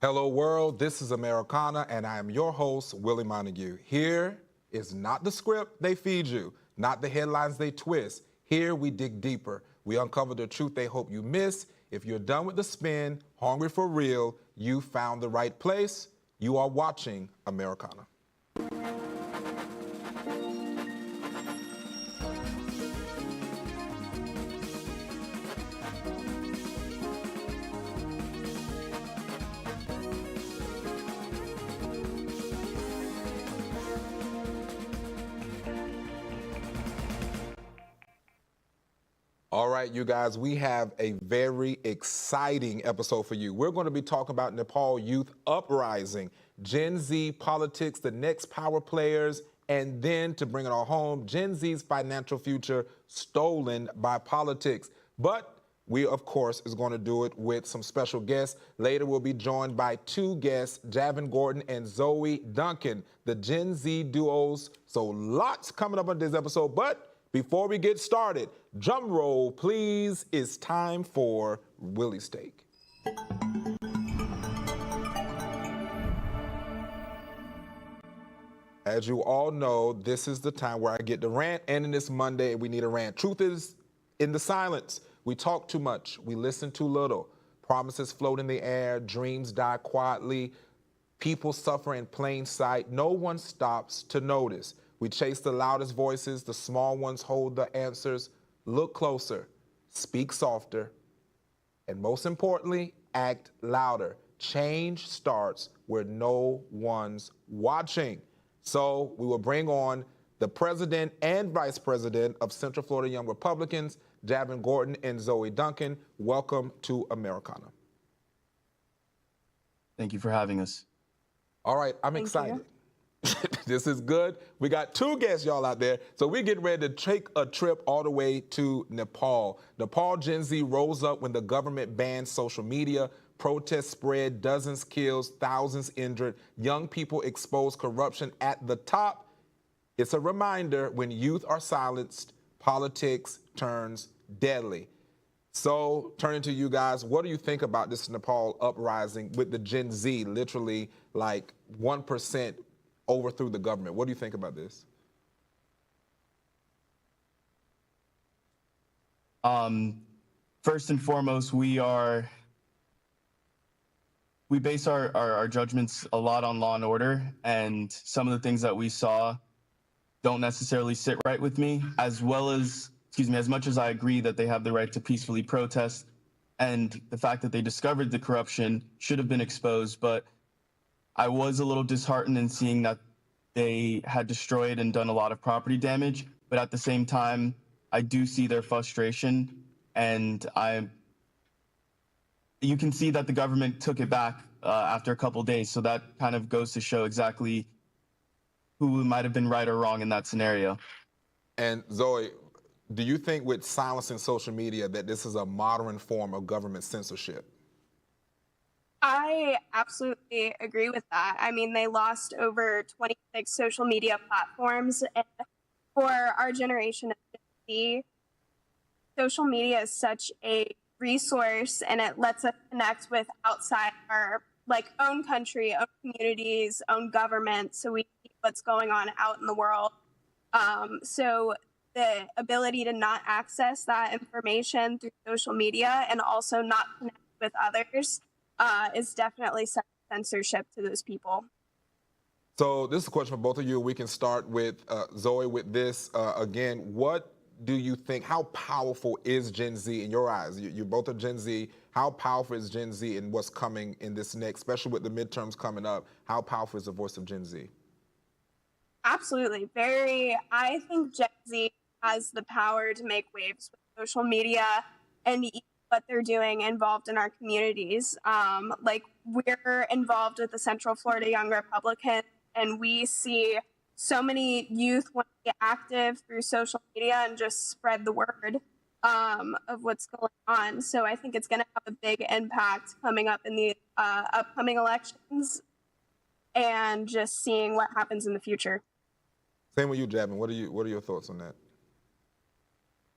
Hello world, this is Americana and I am your host, Willie Montague. Here is not the script they feed you, not the headlines they twist. Here we dig deeper. We uncover the truth they hope you miss. If you're done with the spin, hungry for real, you found the right place. You are watching Americana. All right, you guys, we have a very exciting episode for you. We're going to be talking about Nepal youth uprising, Gen Z politics, the next power players, and then to bring it all home, Gen Z's financial future stolen by politics. But we, of course, is going to do it with some special guests. Later, we'll be joined by two guests, Javin Gordon and Zoe Duncan, the Gen Z duos. So lots coming up on this episode, but before we get started, drum roll, please. It's time for Willie Steak. As you all know, this is the time where I get to rant, and in this Monday, we need a rant. Truth is in the silence. We talk too much. We listen too little. Promises float in the air. Dreams die quietly. People suffer in plain sight. No one stops to notice. We chase the loudest voices, the small ones hold the answers. Look closer, speak softer, and most importantly, act louder. Change starts where no one's watching. So we will bring on the president and vice president of Central Florida Young Republicans, Javin Gordon and Zoe Duncan. Welcome to Americana. Thank you for having us. All right, I'm excited. This is good. We got two guests, y'all, out there. So we're getting ready to take a trip all the way to Nepal. Nepal Gen Z rose up when the government banned social media. Protests spread, dozens killed, thousands injured. Young people exposed corruption at the top. It's a reminder, when youth are silenced, politics turns deadly. So turning to you guys, what do you think about this Nepal uprising with the Gen Z, literally like 1% overthrew the government? What do you think about this? First and foremost, we base our judgments a lot on law and order, and some of the things that we saw don't necessarily sit right with me, as much as I agree that they have the right to peacefully protest, and the fact that they discovered the corruption should have been exposed, but I was a little disheartened in seeing that they had destroyed and done a lot of property damage, but at the same time, I do see their frustration, and you can see that the government took it back after a couple of days, so that kind of goes to show exactly who might have been right or wrong in that scenario. And Zoe, do you think with silencing social media that this is a modern form of government censorship? I absolutely agree with that. I mean, they lost over 26 social media platforms, and for our generation of Gen Z, social media is such a resource, and it lets us connect with outside our own country, own communities, own government, so we see what's going on out in the world. So the ability to not access that information through social media and also not connect with others is definitely censorship to those people. So this is a question for both of you. We can start with Zoe with this. Again, what do you think, how powerful is Gen Z in your eyes? You both are Gen Z. How powerful is Gen Z in what's coming in this next, especially with the midterms coming up? How powerful is the voice of Gen Z? Absolutely. I think Gen Z has the power to make waves with social media and what they're doing involved in our communities. We're involved with the Central Florida Young Republicans, and we see so many youth want to get active through social media and just spread the word of what's going on. So I think it's going to have a big impact coming up in the upcoming elections and just seeing what happens in the future. Same with you, Javin. What are your thoughts on that?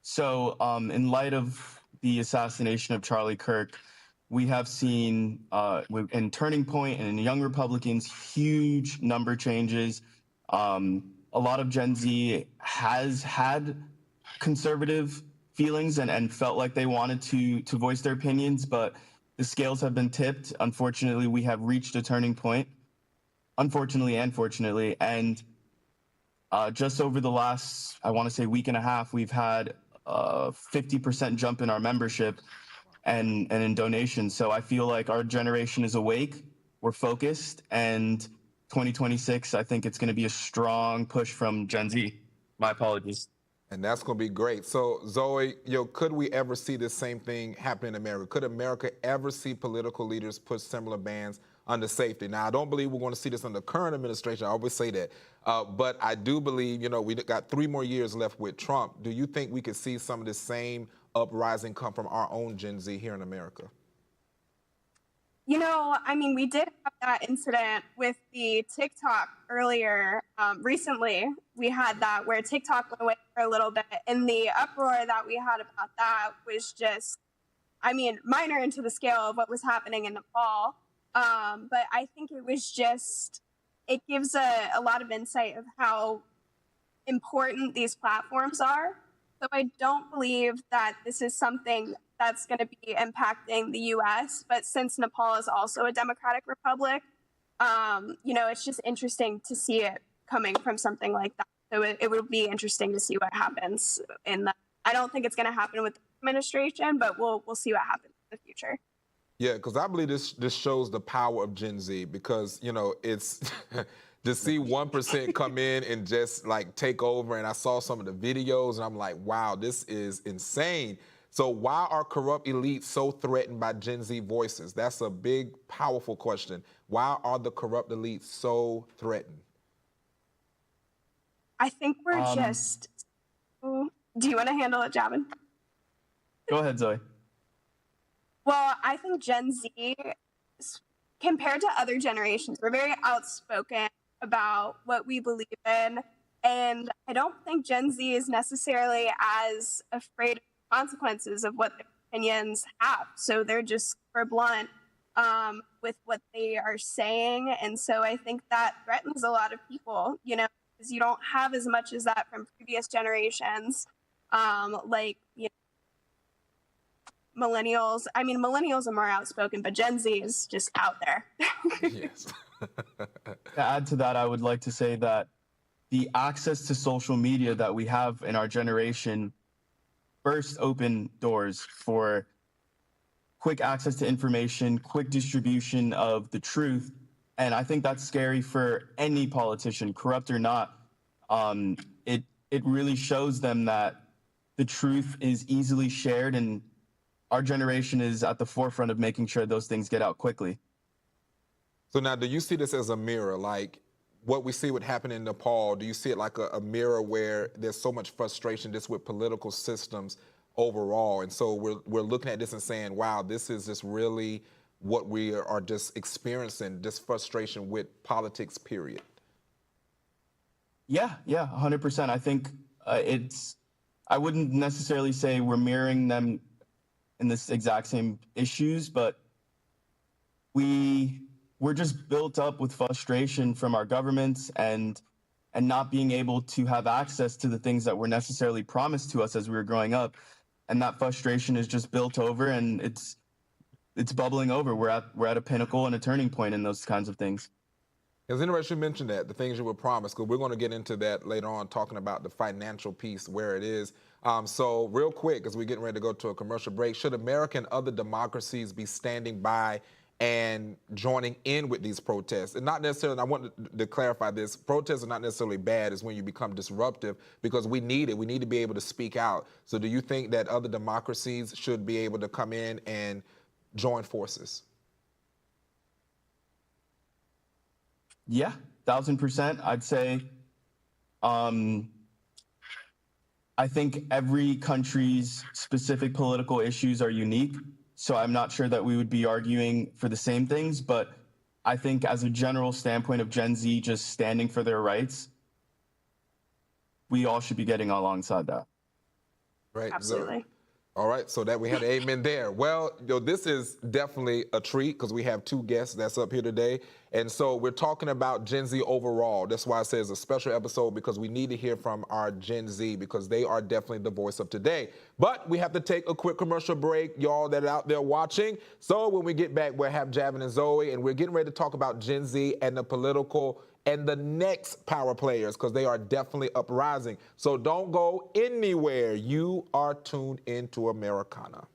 So in light of the assassination of Charlie Kirk, we have seen in Turning Point and in Young Republicans, huge number changes. A lot of Gen Z has had conservative feelings and felt like they wanted to voice their opinions, but the scales have been tipped. Unfortunately, we have reached a turning point. Unfortunately and fortunately, and just over the last, I want to say, week and a half, we've had a 50% jump in our membership and in donations. So I feel like our generation is awake, we're focused, and 2026, I think it's going to be a strong push from Gen Z. My apologies. And that's going to be great. So, Zoe, could we ever see the same thing happen in America? Could America ever see political leaders put similar bans under safety? Now, I don't believe we're going to see this under the current administration. I always say that. But I do believe, we got 3 more years left with Trump. Do you think we could see some of the same uprising come from our own Gen Z here in America? We did have that incident with the TikTok earlier. Recently, we had that where TikTok went away for a little bit, and the uproar that we had about that was just, minor into the scale of what was happening in Nepal. But I think it gives a lot of insight of how important these platforms are. So I don't believe that this is something that's going to be impacting the U.S. But since Nepal is also a democratic republic, it's just interesting to see it coming from something like that. So it would be interesting to see what happens I don't think it's going to happen with the administration, but we'll see what happens in the future. Yeah, because I believe this shows the power of Gen Z because, it's to see 1% come in and just take over. And I saw some of the videos and I'm like, wow, this is insane. So why are corrupt elites so threatened by Gen Z voices? That's a big, powerful question. Why are the corrupt elites so threatened? I think we're do you want to handle it, Javin? Go ahead, Zoe. Well, I think Gen Z, compared to other generations, we're very outspoken about what we believe in. And I don't think Gen Z is necessarily as afraid of consequences of what their opinions have. So they're just super blunt with what they are saying. And so I think that threatens a lot of people, because you don't have as much as that from previous generations. Millennials. Millennials are more outspoken, but Gen Z is just out there. Yes. To add to that, I would like to say that the access to social media that we have in our generation first open doors for quick access to information, quick distribution of the truth. And I think that's scary for any politician, corrupt or not. It really shows them that the truth is easily shared, and our generation is at the forefront of making sure those things get out quickly. So now, do you see this as a mirror? Like what we see what happened in Nepal, do you see it like a mirror where there's so much frustration just with political systems overall? And so we're looking at this and saying, wow, this is just really what we are just experiencing, this frustration with politics, period. Yeah, 100%. I think I wouldn't necessarily say we're mirroring them in this exact same issues, but we're just built up with frustration from our governments and not being able to have access to the things that were necessarily promised to us as we were growing up. And that frustration is just built over, and it's bubbling over. We're at a pinnacle and a turning point in those kinds of things. It's interesting you mentioned that, the things you were promised, because we're going to get into that later on, talking about the financial piece, where it is. So real quick, as we're getting ready to go to a commercial break, should America and other democracies be standing by and joining in with these protests? And not necessarily, I want to clarify this, protests are not necessarily bad, it's when you become disruptive, because we need it. We need to be able to speak out. So do you think that other democracies should be able to come in and join forces? Yeah, 1,000%. I'd say, I think every country's specific political issues are unique. So I'm not sure that we would be arguing for the same things, but I think as a general standpoint of Gen Z just standing for their rights, we all should be getting alongside that. Right. Absolutely. All right, so that we had an amen there. Well, this is definitely a treat because we have two guests that's up here today. And so we're talking about Gen Z overall. That's why I say it's a special episode, because we need to hear from our Gen Z, because they are definitely the voice of today. But we have to take a quick commercial break, y'all that are out there watching. So when we get back, we'll have Javin and Zoe, and we're getting ready to talk about Gen Z and the political and the next power players, because they are definitely uprising. So don't go anywhere. You are tuned into Americana.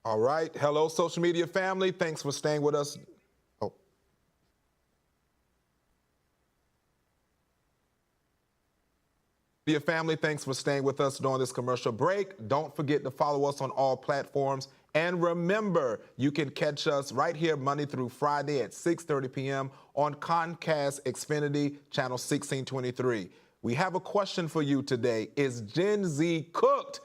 All right. Hello, social media family. Thanks for staying with us. Oh. Media family, thanks for staying with us during this commercial break. Don't forget to follow us on all platforms. And remember, you can catch us right here Monday through Friday at 6:30 p.m. on Comcast Xfinity Channel 1623. We have a question for you today. Is Gen Z cooked?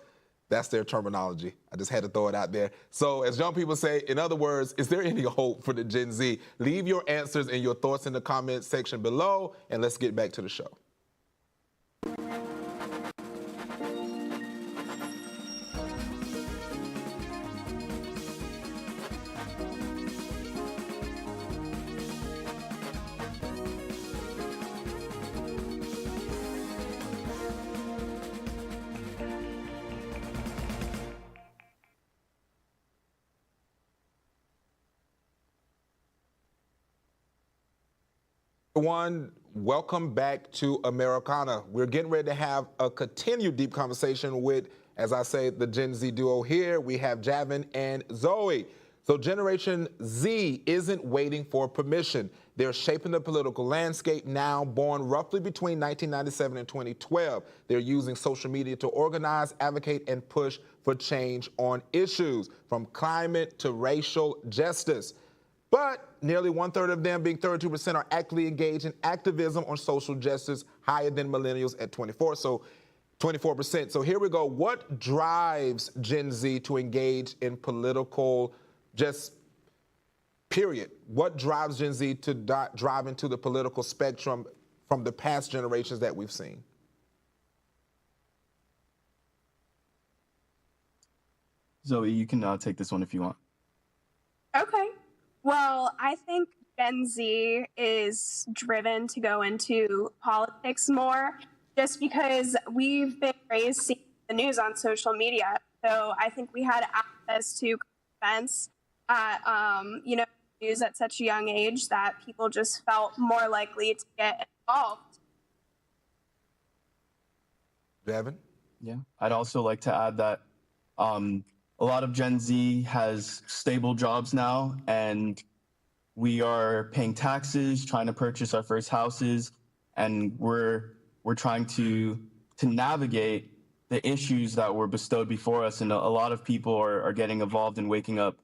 That's their terminology. I just had to throw it out there. So as young people say, in other words, is there any hope for the Gen Z? Leave your answers and your thoughts in the comments section below, and let's get back to the show. Everyone, welcome back to Americana. We're getting ready to have a continued deep conversation with, as I say, the Gen Z duo here. We have Javin and Zoe. So Generation Z isn't waiting for permission. They're shaping the political landscape now, born roughly between 1997 and 2012. They're using social media to organize, advocate, and push for change on issues, from climate to racial justice. But nearly 1/3 of them, being 32%, are actively engaged in activism on social justice, higher than millennials at 24%. So here we go. What drives Gen Z to engage in political, just period? What drives Gen Z to drive into the political spectrum from the past generations that we've seen? Zoe, you can take this one if you want. Okay. Well, I think Gen Z is driven to go into politics more just because we've been raised seeing the news on social media. So I think we had access to events at, news at such a young age that people just felt more likely to get involved. Javin? Yeah, I'd also like to add that a lot of Gen Z has stable jobs now, and we are paying taxes, trying to purchase our first houses, and we're trying to navigate the issues that were bestowed before us, and a lot of people are getting involved and waking up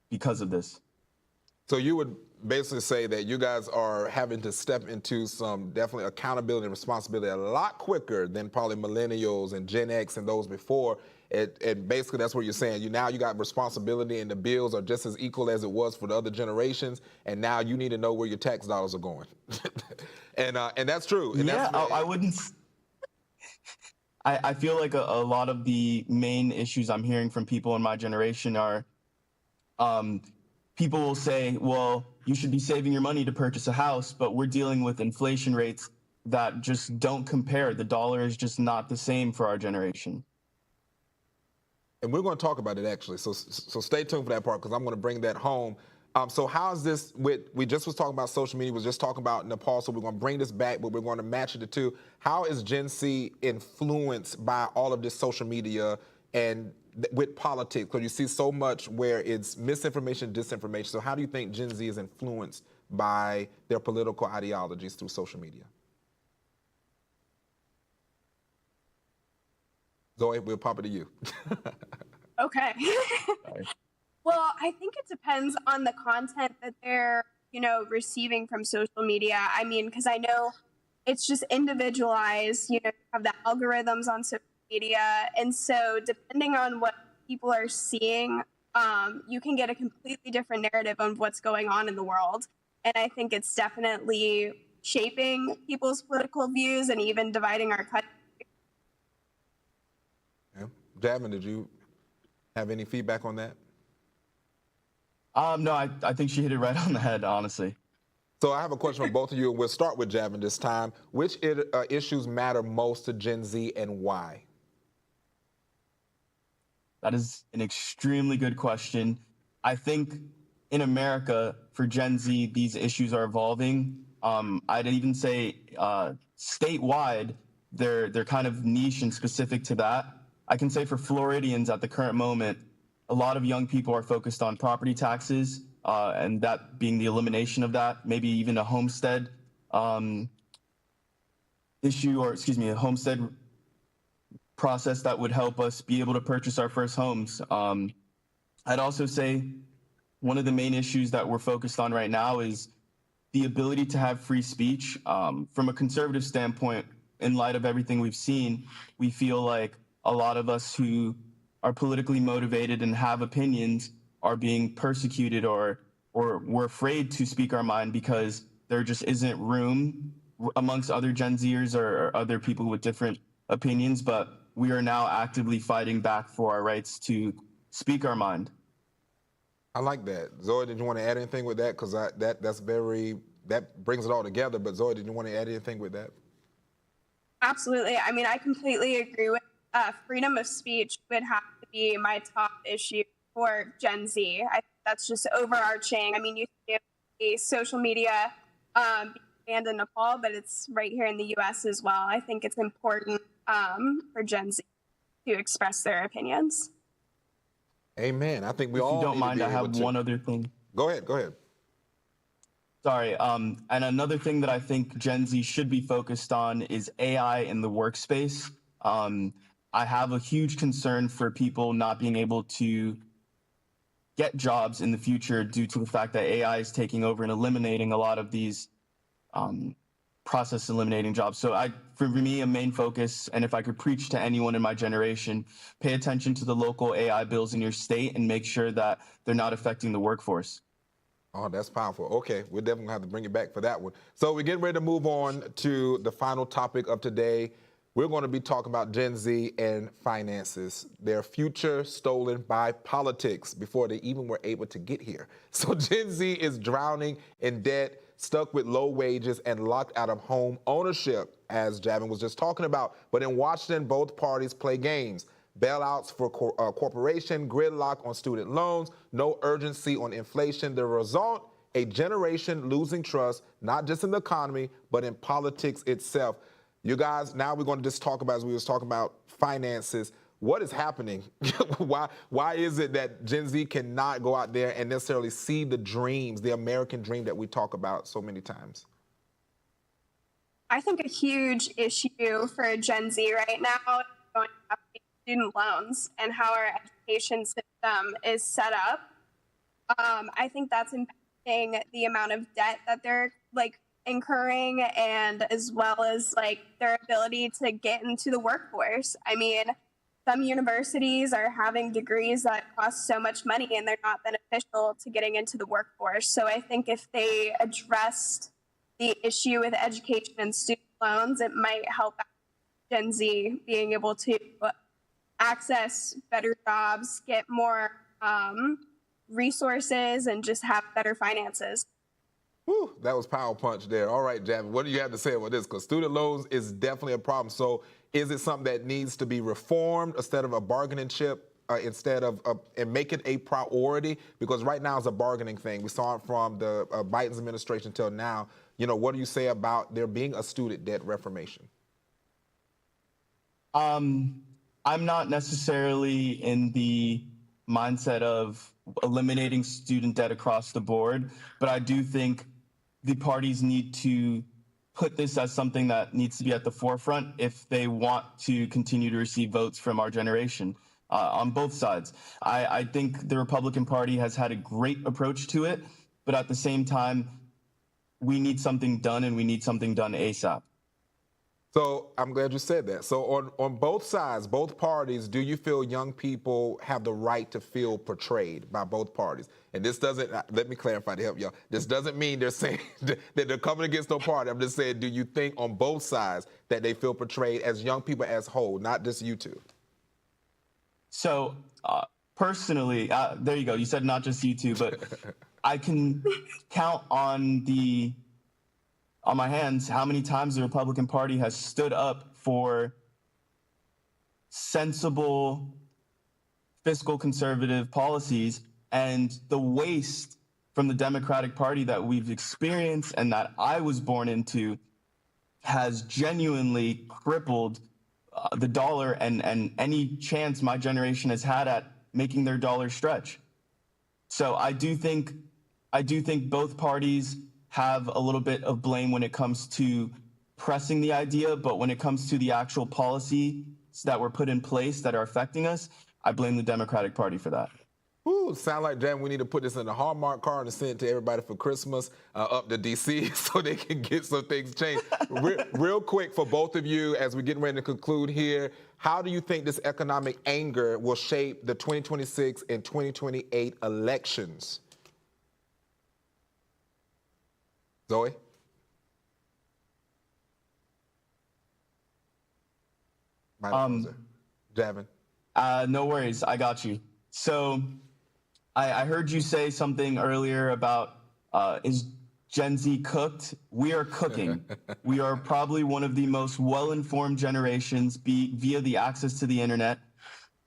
because of this. So you would basically say that you guys are having to step into some definitely accountability and responsibility a lot quicker than probably millennials and Gen X and those before. And basically that's what you're saying. You got responsibility, and the bills are just as equal as it was for the other generations. And now you need to know where your tax dollars are going. and that's true. And yeah, that's, I wouldn't. I feel like a lot of the main issues I'm hearing from people in my generation are, people will say, well, you should be saving your money to purchase a house, but we're dealing with inflation rates that just don't compare. The dollar is just not the same for our generation. And we're going to talk about it, actually. So stay tuned for that part, because I'm going to bring that home. So how is this we just was talking about social media, was just talking about Nepal, so we're going to bring this back, but we're going to match it to two. How is Gen Z influenced by all of this social media and with politics? Because you see so much where it's misinformation, disinformation. So how do you think Gen Z is influenced by their political ideologies through social media? Zoe, we'll pop it to you. Okay. Sorry. Well, I think it depends on the content that they're, receiving from social media. I mean, because I know it's just individualized, you have the algorithms on social media. And so, depending on what people are seeing, you can get a completely different narrative of what's going on in the world. And I think it's definitely shaping people's political views and even dividing our country. Yeah. Javin, did you have any feedback on that? No, I think she hit it right on the head, honestly. So I have a question for both of you, and we'll start with Javin this time. Which issues matter most to Gen Z and why? That is an extremely good question. I think in America, for Gen Z, these issues are evolving. I'd even say statewide, they're kind of niche and specific to that. I can say for Floridians at the current moment, a lot of young people are focused on property taxes, and that being the elimination of that, maybe even a homestead issue, or excuse me, a homestead process that would help us be able to purchase our first homes. I'd also say one of the main issues that we're focused on right now is the ability to have free speech. From a conservative standpoint, in light of everything we've seen, we feel like a lot of us who are politically motivated and have opinions are being persecuted, or we're afraid to speak our mind because there just isn't room amongst other Gen Zers or other people with different opinions. But we are now actively fighting back for our rights to speak our mind. I like that. Zoe, did you want to add anything with that? Because that brings it all together. But Zoe, did you want to add anything with that? Absolutely. I mean, I completely agree with freedom of speech would have to be my top issue for Gen Z. I think that's just overarching. I mean, you see social media being banned in Nepal, but it's right here in the U.S. as well. I think it's important for Gen Z to express their opinions. Amen. I think we all. If you don't need to mind, be I able have to. one other thing. Go ahead. Sorry. And another thing that I think Gen Z should be focused on is AI in the workspace. I have a huge concern for people not being able to get jobs in the future due to the fact that AI is taking over and eliminating a lot of these process eliminating jobs. So for me, a main focus, and if I could preach to anyone in my generation, pay attention to the local AI bills in your state and make sure that they're not affecting the workforce. Oh, that's powerful. Okay, we're definitely going to have to bring it back for that one. So we're getting ready to move on to the final topic of today. We're going to be talking about Gen Z and finances, their future stolen by politics before they even were able to get here. So Gen Z is drowning in debt, stuck with low wages, and locked out of home ownership, as Javin was just talking about. But in Washington, both parties play games. Bailouts for corporation, gridlock on student loans, no urgency on inflation. The result, a generation losing trust, not just in the economy, but in politics itself. You guys, now we're going to just talk about, as we was talking about finances, what is happening? Why is it that Gen Z cannot go out there and necessarily see the dreams, the American dream that we talk about so many times? I think a huge issue for Gen Z right now is going to be student loans and how our education system is set up. I think that's impacting the amount of debt that they're incurring, and as well as their ability to get into the workforce. I mean, some universities are having degrees that cost so much money and they're not beneficial to getting into the workforce. So I think if they addressed the issue with education and student loans, it might help Gen Z being able to access better jobs, get more resources, and just have better finances. Whew, that was power punch there. All right, Javin, what do you have to say about this? Because student loans is definitely a problem. So is it something that needs to be reformed instead of a bargaining chip, and make it a priority? Because right now it's a bargaining thing. We saw it from the Biden's administration till now. What do you say about there being a student debt reformation? I'm not necessarily in the mindset of eliminating student debt across the board, but I do think the parties need to put this as something that needs to be at the forefront if they want to continue to receive votes from our generation. on both sides. I think the Republican Party has had a great approach to it, but at the same time, we need something done, and we need something done ASAP. So I'm glad you said that. So on both sides, both parties, do you feel young people have the right to feel portrayed by both parties? And this doesn't, let me clarify to help y'all. This doesn't mean they're saying that they're coming against no party. I'm just saying, do you think on both sides that they feel portrayed as young people as whole, not just you two? So personally, there you go. You said not just you two, but I can count on my hands how many times the Republican Party has stood up for sensible fiscal conservative policies, and the waste from the Democratic Party that we've experienced and that I was born into has genuinely crippled the dollar and any chance my generation has had at making their dollar stretch. So I do think both parties have a little bit of blame when it comes to pressing the idea, but when it comes to the actual policies that were put in place that are affecting us, I blame the Democratic Party for that. Ooh, sound like, Jan, we need to put this in a Hallmark card and send it to everybody for Christmas up to D.C. so they can get some things changed. Real quick for both of you, as we're getting ready to conclude here, how do you think this economic anger will shape the 2026 and 2028 elections? Zoe? Javin? No worries, I got you. So I heard you say something earlier about is Gen Z cooked? We are cooking. We are probably one of the most well-informed generations via the access to the internet.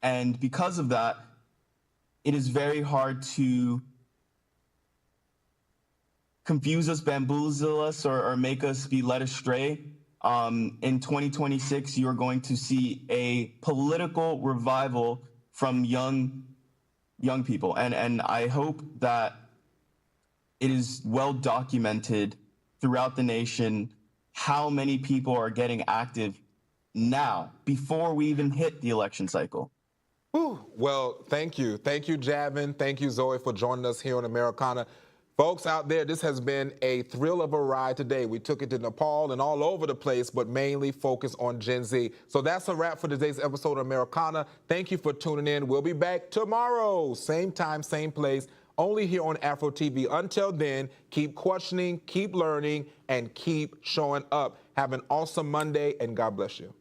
And because of that, it is very hard to confuse us, bamboozle us, or make us be led astray. In 2026, you are going to see a political revival from young people. And I hope that it is well documented throughout the nation how many people are getting active now, before we even hit the election cycle. Whew. Well, thank you. Thank you, Javin. Thank you, Zoe, for joining us here on Americana. Folks out there, this has been a thrill of a ride today. We took it to Nepal and all over the place, but mainly focused on Gen Z. So that's a wrap for today's episode of Americana. Thank you for tuning in. We'll be back tomorrow, same time, same place, only here on AFRO TV. Until then, keep questioning, keep learning, and keep showing up. Have an awesome Monday, and God bless you.